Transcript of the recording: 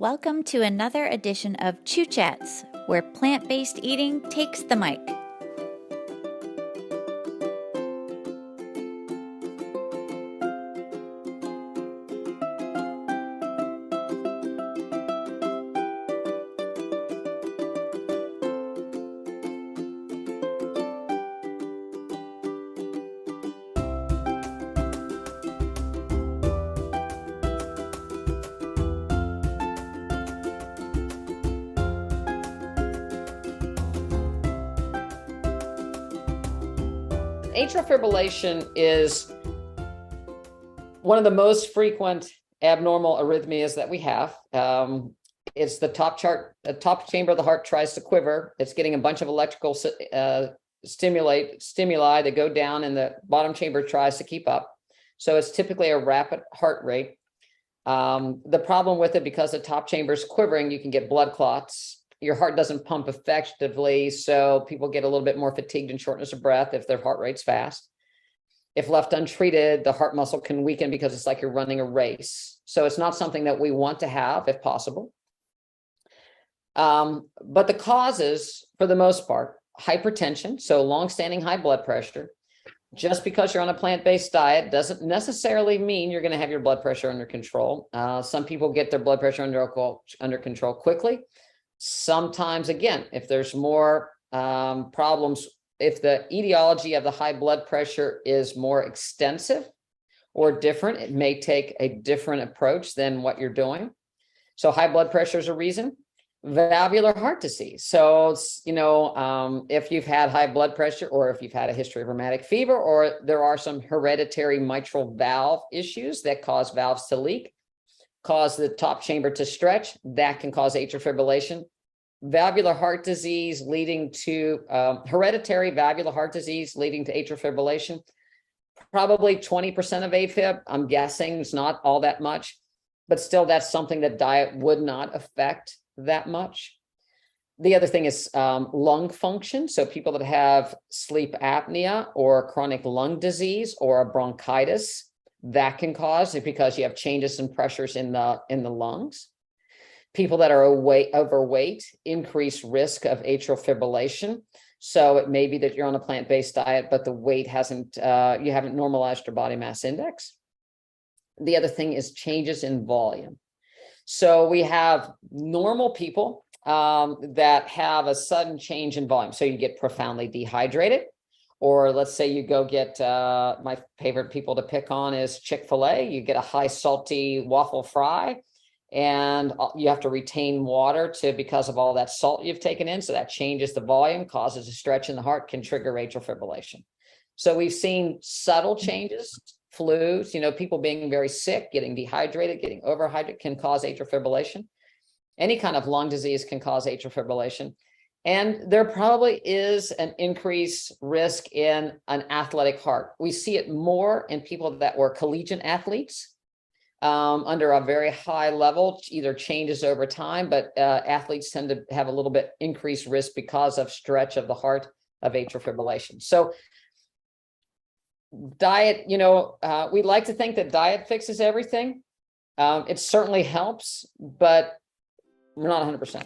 Welcome to another edition of Chew Chats, where plant-based eating takes the mic. Atrial fibrillation is one of the most frequent abnormal arrhythmias that we have. It's the top chamber of the heart tries to quiver. It's getting a bunch of electrical stimuli that go down, and the bottom chamber tries to keep up. So it's typically a rapid heart rate. The problem with it, because the top chamber is quivering, you can get blood clots. Your heart doesn't pump effectively, so people get a little bit more fatigued and shortness of breath if their heart rate's fast. If left untreated, the heart muscle can weaken because it's like you're running a race. So it's not something that we want to have if possible. But the causes, for the most part, hypertension, so long-standing high blood pressure. Just because you're on a plant-based diet doesn't necessarily mean you're going to have your blood pressure under control. Some people get their blood pressure under control quickly. Sometimes, again, if there's more problems, if the etiology of the high blood pressure is more extensive or different, it may take a different approach than what you're doing. So high blood pressure is a reason. Valvular heart disease. So, if you've had high blood pressure, or if you've had a history of rheumatic fever, or there are some hereditary mitral valve issues that cause valves to leak, cause the top chamber to stretch, that can cause atrial fibrillation. Valvular heart disease leading to hereditary valvular heart disease leading to atrial fibrillation, probably 20% of AFib. I'm guessing it's not all that much, but still that's something that diet would not affect that much. The other thing is lung function. So people that have sleep apnea or chronic lung disease or a bronchitis, that can cause it because you have changes in pressures in the lungs. People that are overweight, increased risk of atrial fibrillation. So it may be that you're on a plant-based diet, but the weight you haven't normalized your body mass index. The other thing is changes in volume. So we have normal people that have a sudden change in volume. So you get profoundly dehydrated. Or let's say you go get, my favorite people to pick on is Chick-fil-A. You get a high salty waffle fry, and you have to retain water because of all that salt you've taken in. So that changes the volume, causes a stretch in the heart, can trigger atrial fibrillation. So we've seen subtle changes, flus, people being very sick, getting dehydrated, getting overhydrated can cause atrial fibrillation. Any kind of lung disease can cause atrial fibrillation. And there probably is an increased risk in an athletic heart. We see it more in people that were collegiate athletes under a very high level, either changes over time, but athletes tend to have a little bit increased risk because of stretch of the heart of atrial fibrillation. So diet, we like to think that diet fixes everything. It certainly helps, but we're not 100%.